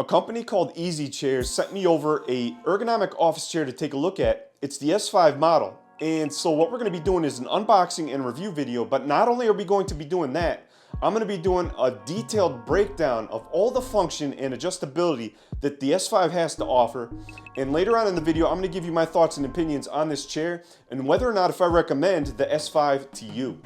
A company called EazeeChairs sent me over a ergonomic office chair to take a look at. It's the S5 model. And so what we're going to be doing is an unboxing and review video, but not only are we going to be doing that, I'm going to be doing a detailed breakdown of all the function and adjustability that the S5 has to offer. And later on in the video, I'm going to give you my thoughts and opinions on this chair and whether or not if I recommend the S5 to you.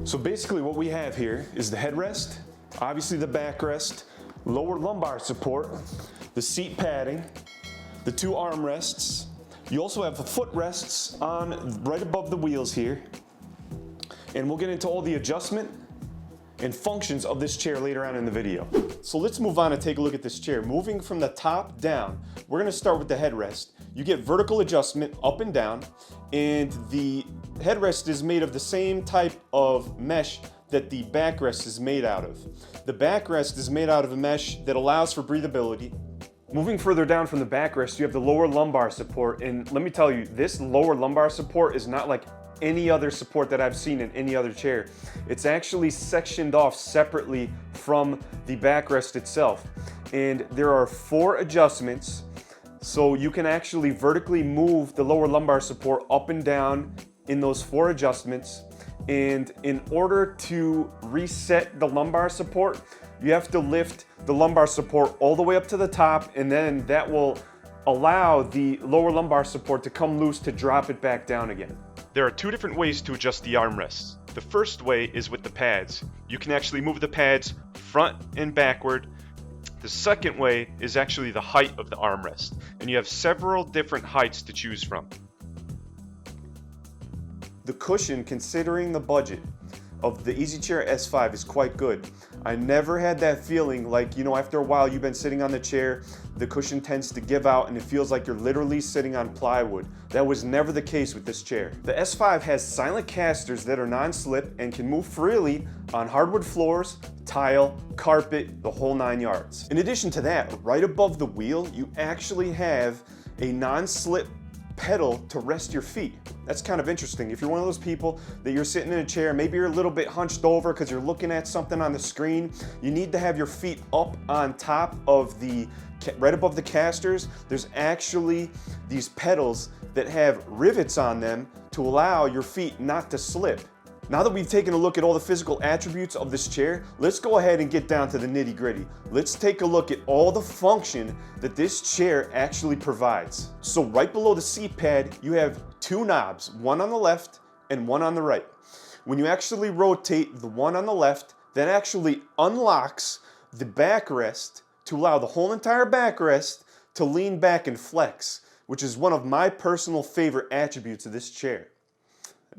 So basically what we have here is the headrest, obviously the backrest, lower lumbar support, the seat padding, the two armrests. You also have the footrests on right above the wheels here. And we'll get into all the adjustment and functions of this chair later on in the video. So let's move on and take a look at this chair. Moving from the top down, we're gonna start with the headrest. You get vertical adjustment up and down, and the headrest is made of the same type of mesh that the backrest is made out of. The backrest is made out of a mesh that allows for breathability. Moving further down from the backrest, you have the lower lumbar support, and let me tell you, this lower lumbar support is not like any other support that I've seen in any other chair. It's actually sectioned off separately from the backrest itself. And there are 4 adjustments, so you can actually vertically move the lower lumbar support up and down in those 4 adjustments. And in order to reset the lumbar support, you have to lift the lumbar support all the way up to the top, and then that will allow the lower lumbar support to come loose to drop it back down again. There are 2 different ways to adjust the armrests. The first way is with the pads. You can actually move the pads front and backward. The second way is actually the height of the armrest, and you have several different heights to choose from. The cushion, considering the budget of the EazeeChair S5, is quite good. I never had that feeling like, you know, after a while you've been sitting on the chair, the cushion tends to give out and it feels like you're literally sitting on plywood. That was never the case with this chair. The S5 has silent casters that are non-slip and can move freely on hardwood floors, tile, carpet, the whole 9 yards. In addition to that, right above the wheel, you actually have a non-slip pedal to rest your feet. That's kind of interesting. If you're one of those people that you're sitting in a chair, maybe you're a little bit hunched over because you're looking at something on the screen, you need to have your feet up on top of the, right above the casters. There's actually these pedals that have rivets on them to allow your feet not to slip. Now that we've taken a look at all the physical attributes of this chair, let's go ahead and get down to the nitty-gritty. Let's take a look at all the function that this chair actually provides. So right below the seat pad, you have 2 knobs, one on the left and one on the right. When you actually rotate the one on the left, that actually unlocks the backrest to allow the whole entire backrest to lean back and flex, which is one of my personal favorite attributes of this chair.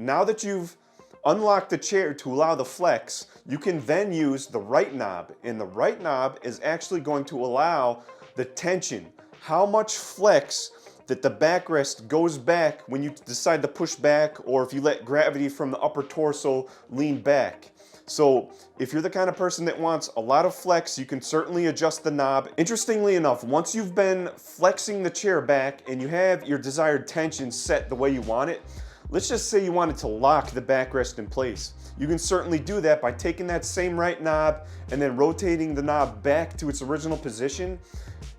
Now that you've unlocked the chair to allow the flex, you can then use the right knob, and the right knob is actually going to allow the tension, how much flex that the backrest goes back when you decide to push back, or if you let gravity from the upper torso lean back. So if you're the kind of person that wants a lot of flex, you can certainly adjust the knob. Interestingly enough, once you've been flexing the chair back and you have your desired tension set the way you want it, let's just say you wanted to lock the backrest in place. You can certainly do that by taking that same right knob and then rotating the knob back to its original position,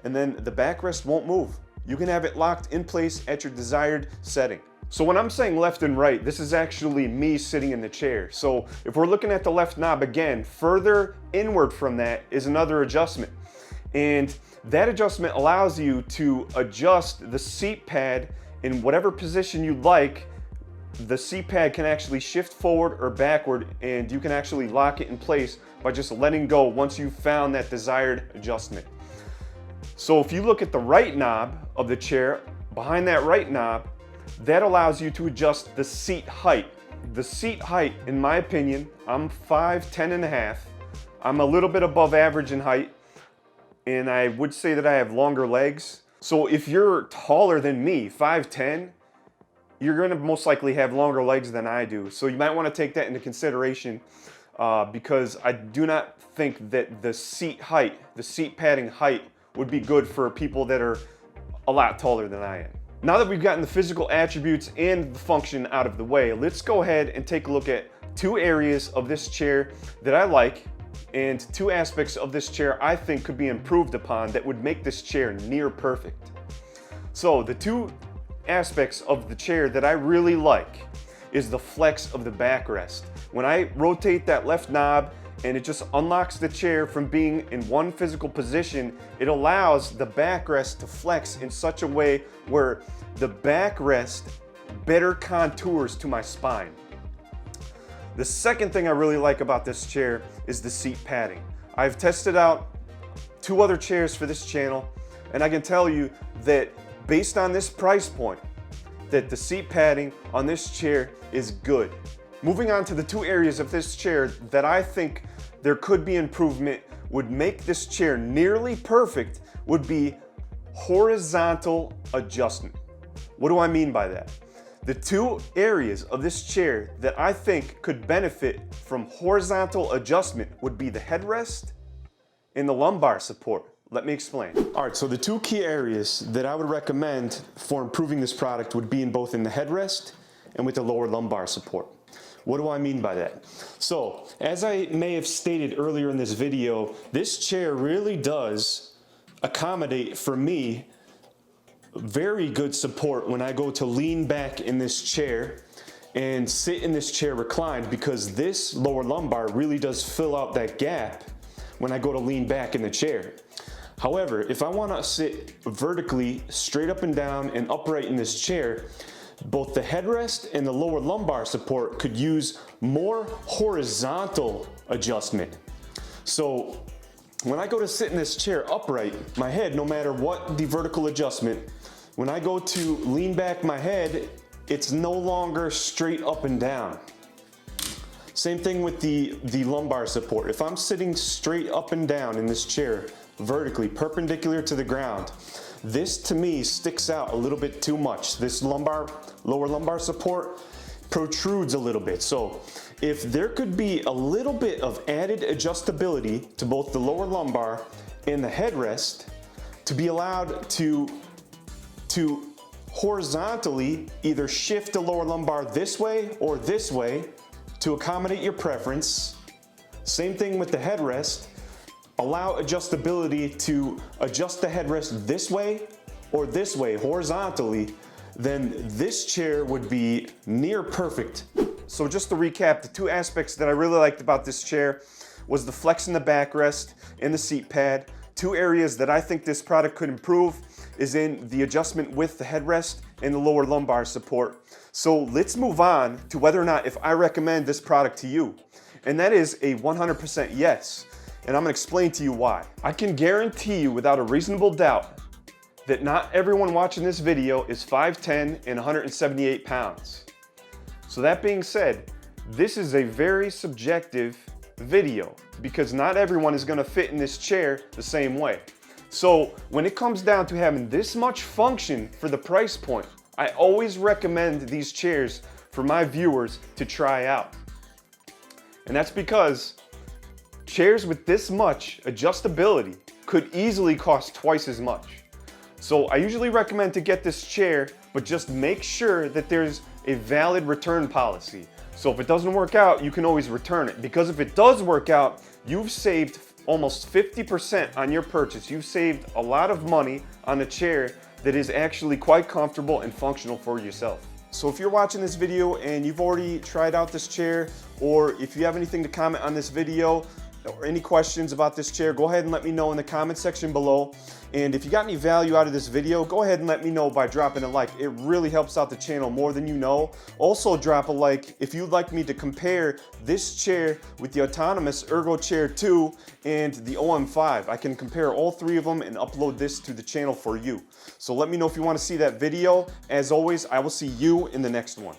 and then the backrest won't move. You can have it locked in place at your desired setting. So when I'm saying left and right, this is actually me sitting in the chair. So if we're looking at the left knob again, further inward from that is another adjustment. And that adjustment allows you to adjust the seat pad in whatever position you'd like. The seat pad can actually shift forward or backward, and you can actually lock it in place by just letting go once you've found that desired adjustment. So if you look at the right knob of the chair, behind that right knob, that allows you to adjust the seat height. The seat height, in my opinion, I'm 5'10 and a half. I'm a little bit above average in height, and I would say that I have longer legs. So if you're taller than me, 5'10", you're gonna most likely have longer legs than I do. So you might wanna take that into consideration because I do not think that the seat height, the seat padding height, would be good for people that are a lot taller than I am. Now that we've gotten the physical attributes and the function out of the way, let's go ahead and take a look at two areas of this chair that I like, and two aspects of this chair I think could be improved upon that would make this chair near perfect. So the two aspects of the chair that I really like is the flex of the backrest. When I rotate that left knob and it just unlocks the chair from being in one physical position, it allows the backrest to flex in such a way where the backrest better contours to my spine. The second thing I really like about this chair is the seat padding. I've tested out two other chairs for this channel, and I can tell you that based on this price point, that the seat padding on this chair is good. Moving on to the two areas of this chair that I think there could be improvement, would make this chair nearly perfect, would be horizontal adjustment. What do I mean by that? The two areas of this chair that I think could benefit from horizontal adjustment would be the headrest and the lumbar support. Let me explain. All right, so the two key areas that I would recommend for improving this product would be in both in the headrest and with the lower lumbar support. What do I mean by that? So, as I may have stated earlier in this video, this chair really does accommodate for me very good support when I go to lean back in this chair and sit in this chair reclined, because this lower lumbar really does fill out that gap when I go to lean back in the chair. However, if I want to sit vertically, straight up and down and upright in this chair, both the headrest and the lower lumbar support could use more horizontal adjustment. So when I go to sit in this chair upright, my head, no matter what the vertical adjustment, when I go to lean back my head, it's no longer straight up and down. Same thing with the lumbar support. If I'm sitting straight up and down in this chair, vertically, perpendicular to the ground, this to me sticks out a little bit too much. This lower lumbar support protrudes a little bit. So if there could be a little bit of added adjustability to both the lower lumbar and the headrest to be allowed to horizontally either shift the lower lumbar this way or this way to accommodate your preference. Same thing with the headrest. Allow adjustability to adjust the headrest this way or this way horizontally, then this chair would be near perfect. So just to recap, the two aspects that I really liked about this chair was the flex in the backrest and the seat pad. Two areas that I think this product could improve is in the adjustment with the headrest and the lower lumbar support. So let's move on to whether or not if I recommend this product to you. And that is a 100% yes. And I'm gonna explain to you why. I can guarantee you without a reasonable doubt that not everyone watching this video is 5'10 and 178 pounds. So that being said, this is a very subjective video because not everyone is gonna fit in this chair the same way. So when it comes down to having this much function for the price point, I always recommend these chairs for my viewers to try out. And that's because chairs with this much adjustability could easily cost twice as much. So I usually recommend to get this chair, but just make sure that there's a valid return policy. So if it doesn't work out, you can always return it. Because if it does work out, you've saved almost 50% on your purchase. You've saved a lot of money on a chair that is actually quite comfortable and functional for yourself. So if you're watching this video and you've already tried out this chair, or if you have anything to comment on this video, or any questions about this chair, go ahead and let me know in the comment section below. And if you got any value out of this video, go ahead and let me know by dropping a like. It really helps out the channel more than you know. Also drop a like if you'd like me to compare this chair with the autonomous Ergo Chair 2 and the OM5. I can compare all three of them and upload this to the channel for you. So let me know if you want to see that video. As always, I will see you in the next one.